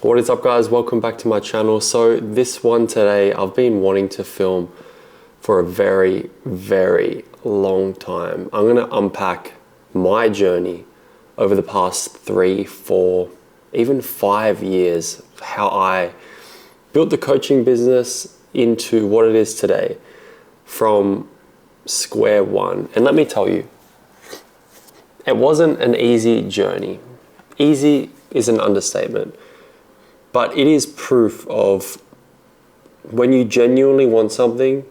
What is up, guys? Welcome back to my channel. So this one today, I've been wanting to film for a very, very long time. I'm going to unpack my journey over the past 3, 4, even 5 years, how I built the coaching business into what it is today from square one. And let me tell you, it wasn't an easy journey. Easy is an understatement. But it is proof of when you genuinely want something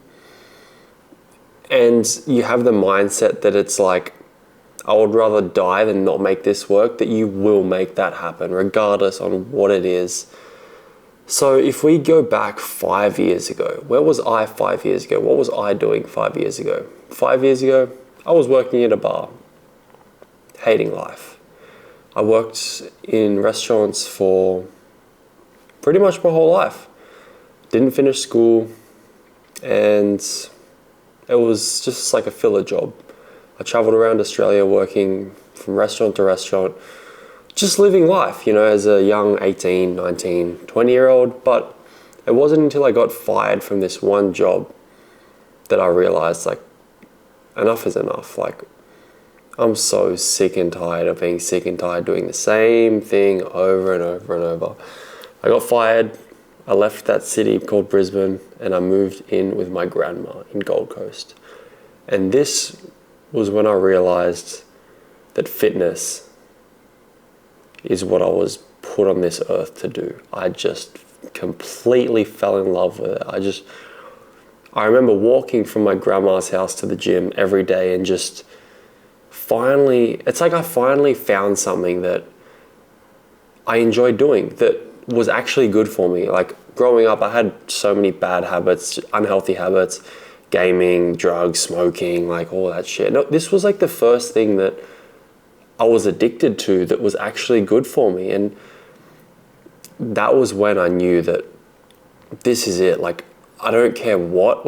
and you have the mindset that it's like, I would rather die than not make this work, that you will make that happen regardless on what it is. So if we go back 5 years ago, where was I 5 years ago? What was I doing 5 years ago? 5 years ago, I was working at a bar, hating life. I worked in restaurants for pretty much my whole life. Didn't finish school, and it was just like a filler job. I traveled around Australia working from restaurant to restaurant, just living life, as a young 18, 19, 20-year-old. But it wasn't until I got fired from this one job that I realized, like, enough is enough. Like, I'm so sick and tired of being sick and tired doing the same thing over and over and over. I got fired, I left that city called Brisbane, and I moved in with my grandma in Gold Coast. And this was when I realized that fitness is what I was put on this earth to do. I just completely fell in love with it. I remember walking from my grandma's house to the gym every day and just it's like I finally found something that I enjoyed doing, that was actually good for me. Like, growing up, I had so many bad habits, unhealthy habits, gaming, drugs, smoking, like all that shit. No, this was like the first thing that I was addicted to that was actually good for me. And that was when I knew that this is it. Like, I don't care what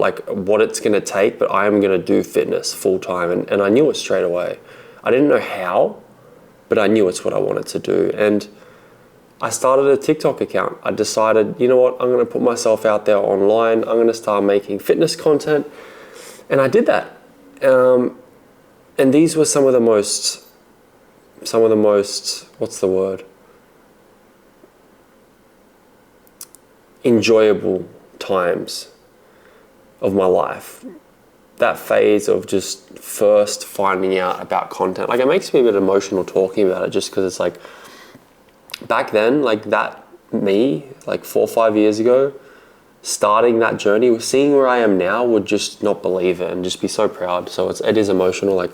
it's gonna take, but I am gonna do fitness full time. And I knew it straight away. I didn't know how, but I knew it's what I wanted to do. And I started a TikTok account. I decided, you know what, I'm gonna put myself out there online. I'm gonna start making fitness content. And I did that. And these were some of the most, what's the word? Enjoyable times of my life. That phase of just first finding out about content. Like, it makes me a bit emotional talking about it, just because it's like, back then, like that me, like 4 or 5 years ago, starting that journey, seeing where I am now, would just not believe it and just be so proud. So it is emotional, like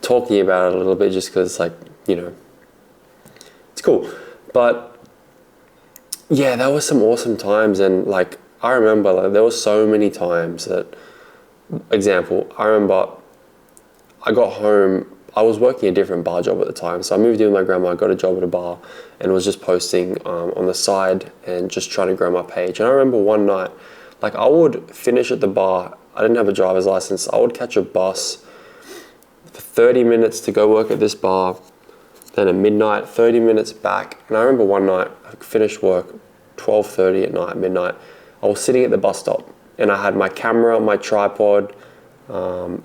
talking about it a little bit, just because it's like, it's cool. But yeah, that was some awesome times. And like, I remember, like, there were so many times that, I remember I got home, I was working a different bar job at the time. So I moved in with my grandma, I got a job at a bar, and was just posting on the side and just trying to grow my page. And I remember one night, like, I would finish at the bar. I didn't have a driver's license. I would catch a bus for 30 minutes to go work at this bar, then at midnight, 30 minutes back. And I remember one night, I finished work 12:30 at night, midnight. I was sitting at the bus stop, and I had my camera, my tripod,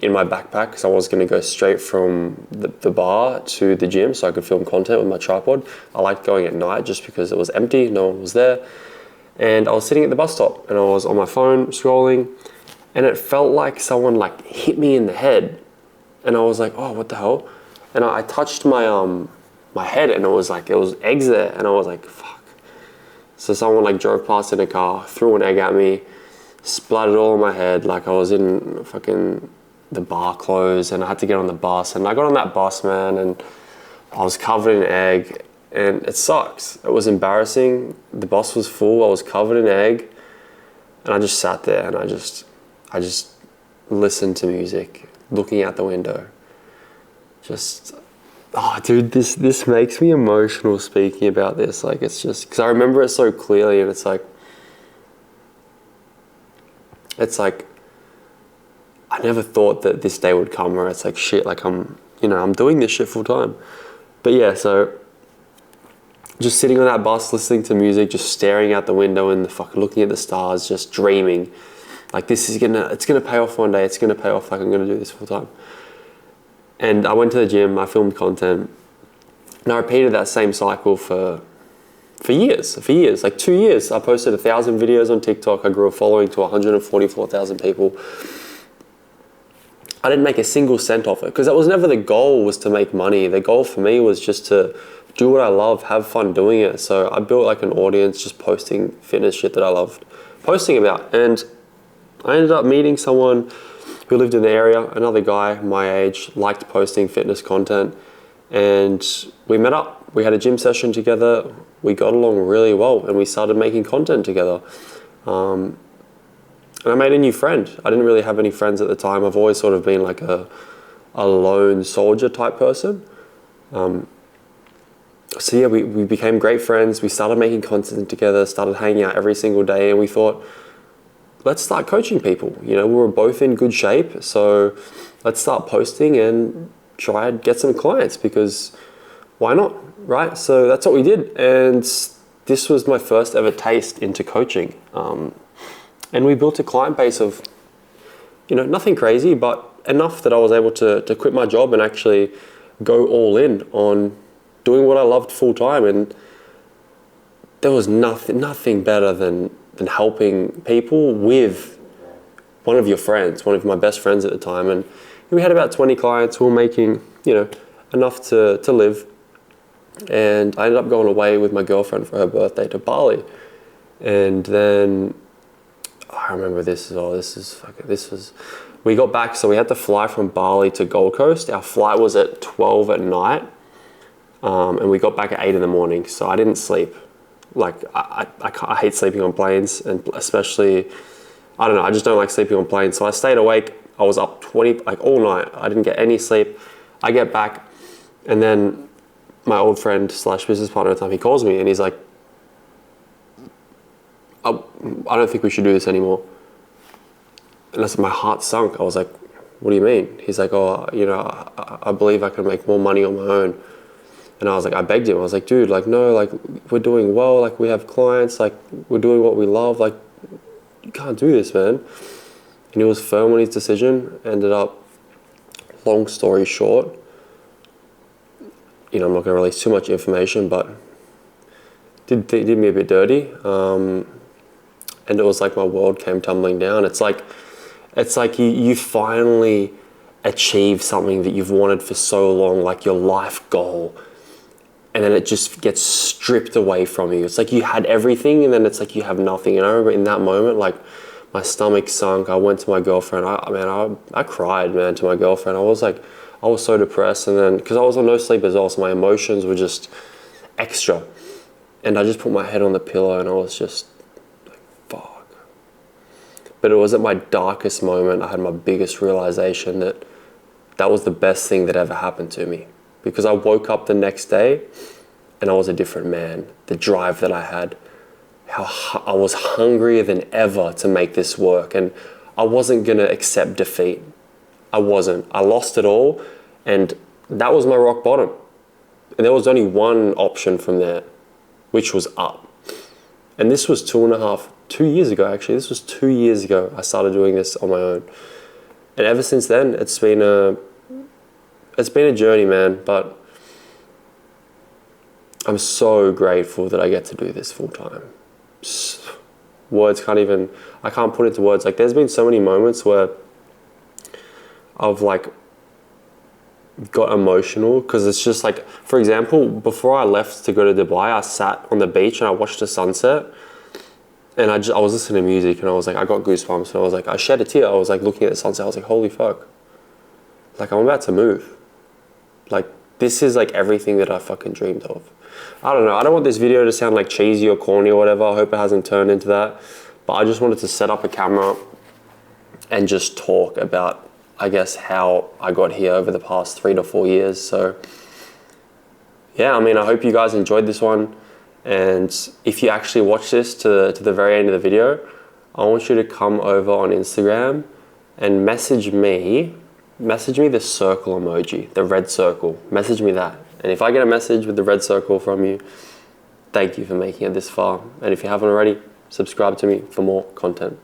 in my backpack, because I was going to go straight from the bar to the gym so I could film content with my tripod. I liked going at night just because it was empty, no one was there. And I was sitting at the bus stop, and I was on my phone scrolling, and it felt like someone like hit me in the head. And I was like, oh, what the hell? And I touched my head, and it was eggs there, and I was like, fuck. So someone like drove past in a car, threw an egg at me, splattered all on my head. Like, I was in fucking the bar clothes, and I had to get on the bus. And I got on that bus, man, and I was covered in egg, and it sucks. It was embarrassing. The bus was full. I was covered in egg, and I just sat there, and I just listened to music, looking out the window. Just, oh, dude, this makes me emotional speaking about this. Like, it's just because I remember it so clearly, and it's like I never thought that this day would come where it's like, shit, like I'm doing this shit full time. But yeah, so just sitting on that bus, listening to music, just staring out the window and looking at the stars, just dreaming. Like, it's gonna pay off one day. It's gonna pay off. Like, I'm gonna do this full time. And I went to the gym. I filmed content, and I repeated that same cycle for years. Like 2 years. I posted 1,000 videos on TikTok. I grew a following to 144,000 people. I didn't make a single cent off it because that was never the goal, was to make money. The goal for me was just to do what I love, have fun doing it. So I built like an audience just posting fitness shit that I loved posting about. And I ended up meeting someone who lived in the area, another guy my age, liked posting fitness content. And we met up. We had a gym session together. We got along really well and we started making content together. And I made a new friend. I didn't really have any friends at the time. I've always sort of been like a lone soldier type person. So yeah, we became great friends. We started making content together, started hanging out every single day, and we thought, let's start coaching people. You know, we were both in good shape, so let's start posting and try and get some clients, because why not, right? So that's what we did, and this was my first ever taste into coaching. And we built a client base of, you know, nothing crazy, but enough that I was able to quit my job and actually go all in on doing what I loved full time. And there was nothing better than helping people with one of your friends, one of my best friends at the time. And we had about 20 clients who were making, you know, enough to live. And I ended up going away with my girlfriend for her birthday to Bali. And then I remember this as well. We got back, so we had to fly from Bali to Gold Coast. Our flight was at 12 at night, and we got back at 8 in the morning. So I didn't sleep. Like, I hate sleeping on planes, and especially, I don't know, I just don't like sleeping on planes. So I stayed awake. I was up all night. I didn't get any sleep. I get back, and then my old friend / business partner at the time, he calls me and he's like, I don't think we should do this anymore. And that's, my heart sunk. I was like, what do you mean? He's like, oh, you know, I believe I can make more money on my own. And I was like, I begged him. I was like, dude, like, no, like, we're doing well. Like, we have clients. Like, we're doing what we love. Like, you can't do this, man. And he was firm on his decision. Ended up, long story short, you know, I'm not going to release too much information, but did me a bit dirty. And it was like my world came tumbling down. It's like you finally achieve something that you've wanted for so long, like your life goal, and then it just gets stripped away from you. It's like you had everything, and then it's like you have nothing. And I remember in that moment, like, my stomach sunk. I went to my girlfriend. I cried, man, to my girlfriend. I was so depressed, and then because I was on no sleep as well, so my emotions were just extra. And I just put my head on the pillow, and I was just, but it was at my darkest moment I had my biggest realization that was the best thing that ever happened to me. Because I woke up the next day and I was a different man. The drive that I had, how I was hungrier than ever to make this work, and I wasn't gonna accept defeat. I wasn't. I lost it all, and that was my rock bottom. And there was only one option from there, which was up. And this was 2 years ago, actually. This was 2 years ago I started doing this on my own. And ever since then, it's been a journey, man. But I'm so grateful that I get to do this full time. I can't put it into words. Like, there's been so many moments where I've like got emotional, because it's just like, for example, before I left to go to Dubai, I sat on the beach and I watched the sunset. And I was listening to music, and I was like, I got goosebumps, and I was like, I shed a tear. I was like looking at the sunset. I was like, holy fuck. Like, I'm about to move. Like, this is like everything that I fucking dreamed of. I don't know. I don't want this video to sound like cheesy or corny or whatever. I hope it hasn't turned into that. But I just wanted to set up a camera and just talk about, I guess, how I got here over the past 3 to 4 years. So yeah, I mean, I hope you guys enjoyed this one. And if you actually watch this to the very end of the video, I want you to come over on Instagram and message me the circle emoji, the red circle. Message me that. And if I get a message with the red circle from you, thank you for making it this far. And if you haven't already, subscribe to me for more content.